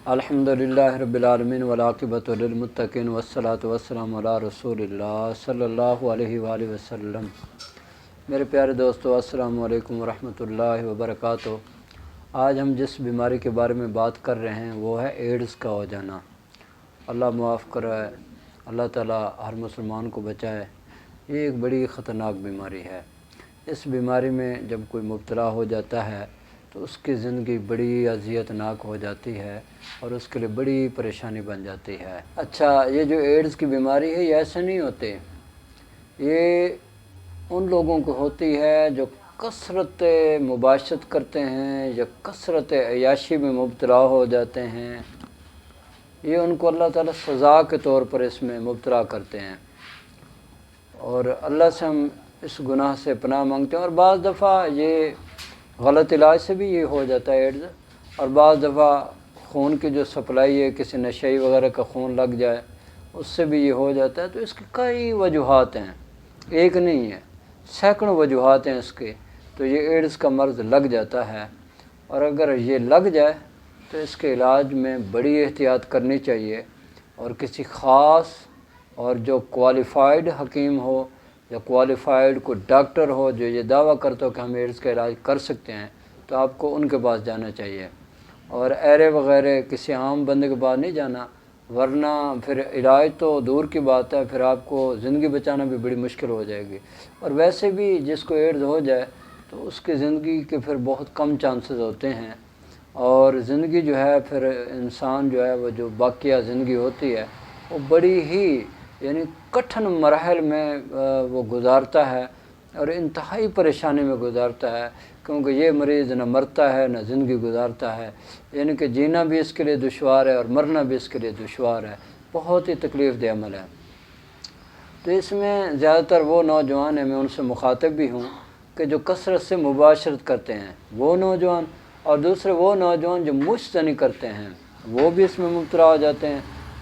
الحمدللہ رب العالمین والعاقبۃ للمتقین والصلاۃ والسلام علی رسول اللہ صلی اللہ علیہ وآلہ وسلم۔ میرے پیارے دوستو، السلام علیکم ورحمۃ اللہ وبرکاتہ۔ آج ہم جس بیماری کے بارے میں بات کر رہے ہیں وہ ہے ایڈز کا ہو جانا۔ اللہ معاف کرائے، اللہ تعالیٰ ہر مسلمان کو بچائے۔ یہ ایک بڑی خطرناک بیماری ہے۔ اس بیماری میں جب کوئی مبتلا ہو جاتا ہے تو اس کی زندگی بڑی اذیت ناک ہو جاتی ہے اور اس کے لیے بڑی پریشانی بن جاتی ہے۔ اچھا، یہ جو ایڈز کی بیماری ہے یہ ایسے نہیں ہوتے، یہ ان لوگوں کو ہوتی ہے جو کثرت مباشرت کرتے ہیں یا کثرت عیاشی میں مبتلا ہو جاتے ہیں۔ یہ ان کو اللہ تعالیٰ سزا کے طور پر اس میں مبتلا کرتے ہیں، اور اللہ سے ہم اس گناہ سے پناہ مانگتے ہیں۔ اور بعض دفعہ یہ غلط علاج سے بھی یہ ہو جاتا ہے ایڈز، اور بعض دفعہ خون کی جو سپلائی ہے، کسی نشئی وغیرہ کا خون لگ جائے اس سے بھی یہ ہو جاتا ہے۔ تو اس کی کئی وجوہات ہیں، ایک نہیں ہے، سینکڑوں وجوہات ہیں اس کے۔ تو یہ ایڈز کا مرض لگ جاتا ہے، اور اگر یہ لگ جائے تو اس کے علاج میں بڑی احتیاط کرنی چاہیے، اور کسی خاص اور جو کوالیفائڈ حکیم ہو یا کوالیفائڈ کوئی ڈاکٹر ہو جو یہ دعویٰ کرتا ہو کہ ہم ایڈز کا علاج کر سکتے ہیں، تو آپ کو ان کے پاس جانا چاہیے، اور ایرے وغیرہ کسی عام بندے کے پاس نہیں جانا، ورنہ پھر علاج تو دور کی بات ہے، پھر آپ کو زندگی بچانا بھی بڑی مشکل ہو جائے گی۔ اور ویسے بھی جس کو ایڈز ہو جائے تو اس کی زندگی کے پھر بہت کم چانسز ہوتے ہیں، اور زندگی جو ہے پھر انسان جو ہے وہ جو باقیہ زندگی ہوتی ہے وہ بڑی ہی یعنی کٹھن مراحل میں وہ گزارتا ہے، اور انتہائی پریشانی میں گزارتا ہے، کیونکہ یہ مریض نہ مرتا ہے نہ زندگی گزارتا ہے، یعنی کہ جینا بھی اس کے لیے دشوار ہے اور مرنا بھی اس کے لیے دشوار ہے، بہت ہی تکلیف دہ عمل ہے۔ تو اس میں زیادہ تر وہ نوجوان ہیں، میں ان سے مخاطب بھی ہوں، کہ جو کثرت سے مباشرت کرتے ہیں وہ نوجوان، اور دوسرے وہ نوجوان جو مشت زنی کرتے ہیں وہ بھی اس میں مبتلا ہو جاتے ہیں،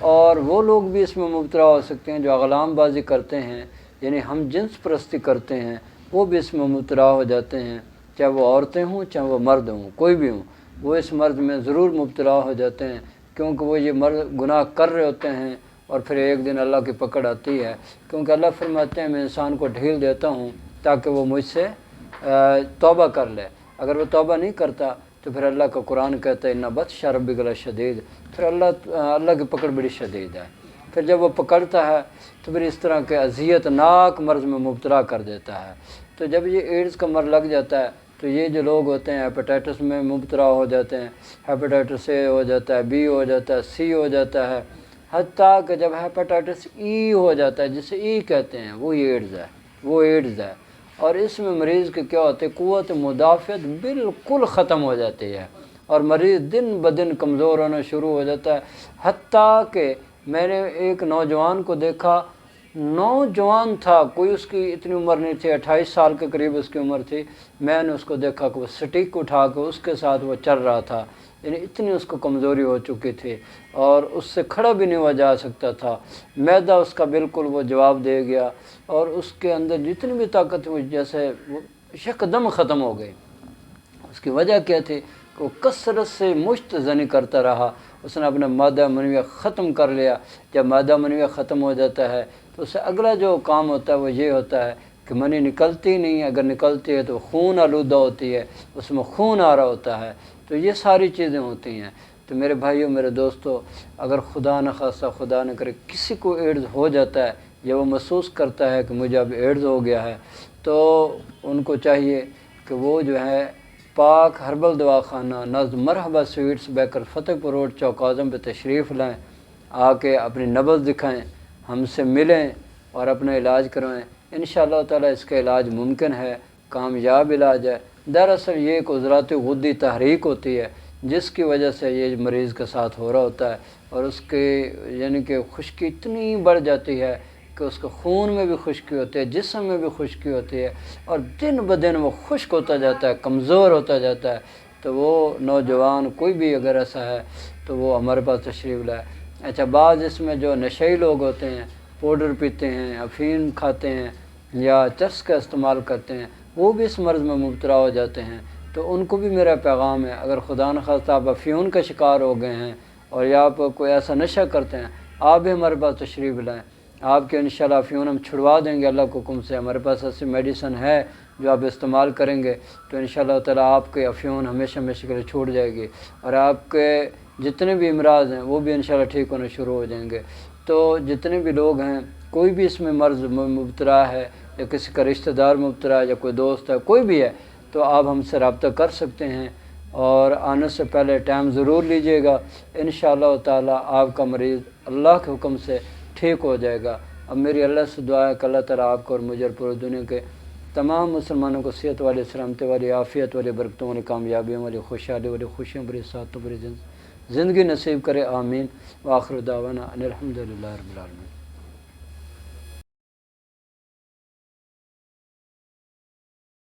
اور وہ لوگ بھی اس میں مبتلا ہو سکتے ہیں جو اغلام بازی کرتے ہیں، یعنی ہم جنس پرستی کرتے ہیں، وہ بھی اس میں مبتلا ہو جاتے ہیں، چاہے وہ عورتیں ہوں چاہے وہ مرد ہوں، کوئی بھی ہوں، وہ اس مرض میں ضرور مبتلا ہو جاتے ہیں، کیونکہ وہ یہ مرض گناہ کر رہے ہوتے ہیں، اور پھر ایک دن اللہ کی پکڑ آتی ہے، کیونکہ اللہ فرماتے ہیں میں انسان کو ڈھیل دیتا ہوں تاکہ وہ مجھ سے توبہ کر لے۔ اگر وہ توبہ نہیں کرتا تو پھر اللہ کا قرآن کہتا ہے اِنَّ بَطْشَ رَبِّكَ لَشَدِيدٌ، پھر اللہ کی پکڑ بڑی شدید ہے۔ پھر جب وہ پکڑتا ہے تو پھر اس طرح کے اذیت ناک مرض میں مبتلا کر دیتا ہے۔ تو جب یہ ایڈز کا مرض لگ جاتا ہے تو یہ جو لوگ ہوتے ہیں ہیپاٹائٹس میں مبتلا ہو جاتے ہیں، ہیپاٹائٹس اے ہو جاتا ہے، بی ہو جاتا ہے، سی ہو جاتا ہے، حتیٰ کہ جب ہیپاٹائٹس ای ہو جاتا ہے، جسے ای کہتے ہیں، وہ ایڈز ہے، وہ ایڈز ہے۔ اور اس میں مریض کے کیا ہوتے ہیں، قوت مدافعت بالکل ختم ہو جاتی ہے، اور مریض دن بدن کمزور ہونا شروع ہو جاتا ہے، حتیٰ کہ میں نے ایک نوجوان کو دیکھا، نوجوان تھا، کوئی اس کی اتنی عمر نہیں تھی، 28 سال کے قریب اس کی عمر تھی، میں نے اس کو دیکھا کہ وہ سٹک اٹھا کے اس کے ساتھ وہ چل رہا تھا، یعنی اتنی اس کو کمزوری ہو چکی تھی، اور اس سے کھڑا بھی نہیں ہوا جا سکتا تھا، معدہ اس کا بالکل وہ جواب دے گیا، اور اس کے اندر جتنی بھی طاقت وہ جیسے وہ یکدم ختم ہو گئی۔ اس کی وجہ کیا تھی کہ وہ کثرت سے مشت زنی کرتا رہا، اس نے اپنا مادہ منویہ ختم کر لیا۔ جب مادہ منویہ ختم ہو جاتا ہے تو اس سے اگلا جو کام ہوتا ہے وہ یہ ہوتا ہے کہ منی نکلتی نہیں، اگر نکلتی ہے تو خون آلودہ ہوتی ہے، اس میں خون آ رہا ہوتا ہے، تو یہ ساری چیزیں ہوتی ہیں۔ تو میرے بھائیوں، میرے دوستو، اگر خدا نخواستہ خدا نہ کرے کسی کو ایڈز ہو جاتا ہے یا وہ محسوس کرتا ہے کہ مجھے اب ایڈز ہو گیا ہے، تو ان کو چاہیے کہ وہ جو ہے پاک ہربل دواخانہ نزد مرحبا سویٹس بیکر فتح پور روڈ چوک اعظم پہ تشریف لائیں، آ کے اپنی نبض دکھائیں، ہم سے ملیں اور اپنا علاج کروائیں۔ انشاءاللہ تعالیٰ اس کا علاج ممکن ہے، کامیاب علاج ہے۔ دراصل یہ ایک عضلات غدی تحریک ہوتی ہے جس کی وجہ سے یہ مریض کے ساتھ ہو رہا ہوتا ہے، اور اس کے یعنی کہ خشکی اتنی بڑھ جاتی ہے کہ اس کے خون میں بھی خشکی ہوتی ہے، جسم میں بھی خشکی ہوتی ہے، اور دن بدن وہ خشک ہوتا جاتا ہے، کمزور ہوتا جاتا ہے۔ تو وہ نوجوان کوئی بھی اگر ایسا ہے تو وہ ہمارے پاس تشریف لائے۔ اچھا، بعض اس میں جو نشئی لوگ ہوتے ہیں، پاؤڈر پیتے ہیں، افیم کھاتے ہیں یا چرس کا استعمال کرتے ہیں، وہ بھی اس مرض میں مبتلا ہو جاتے ہیں۔ تو ان کو بھی میرا پیغام ہے، اگر خدا نخواستہ آپ افیون کا شکار ہو گئے ہیں اور یا آپ کوئی ایسا نشہ کرتے ہیں، آپ بھی ہمارے پاس تشریف لائیں، آپ کے انشاءاللہ افیون ہم چھڑوا دیں گے اللہ کے حکم سے۔ ہمارے پاس ایسی میڈیسن ہے جو آپ استعمال کریں گے تو انشاءاللہ تعالیٰ آپ کے افیون ہمیشہ ہمیشہ کے لیے چھوٹ جائے گی، اور آپ کے جتنے بھی امراض ہیں وہ بھی انشاءاللہ ٹھیک ہونے شروع ہو جائیں گے۔ تو جتنے بھی لوگ ہیں، کوئی بھی اس میں مرض مبتلا ہے یا کسی کا رشتہ دار مبتلا ہے یا کوئی دوست ہے، کوئی بھی ہے، تو آپ ہم سے رابطہ کر سکتے ہیں، اور آنے سے پہلے ٹائم ضرور لیجیے گا۔ انشاءاللہ تعالیٰ آپ کا مریض اللہ کے حکم سے ٹھیک ہو جائے گا۔ اب میری اللہ سے دعا ہے کہ اللہ تعالیٰ آپ کو اور مجھے اور پوری دنیا کے تمام مسلمانوں کو صحت والی، سلامتی والی، عافیت والی، برکتوں والی، کامیابیوں والی، خوشحالی والی، خوشیوں بری، سعادتوں بری زندگی نصیب کرے، آمین۔ وآخر دعوانا ان الحمدللہ رب العالمین۔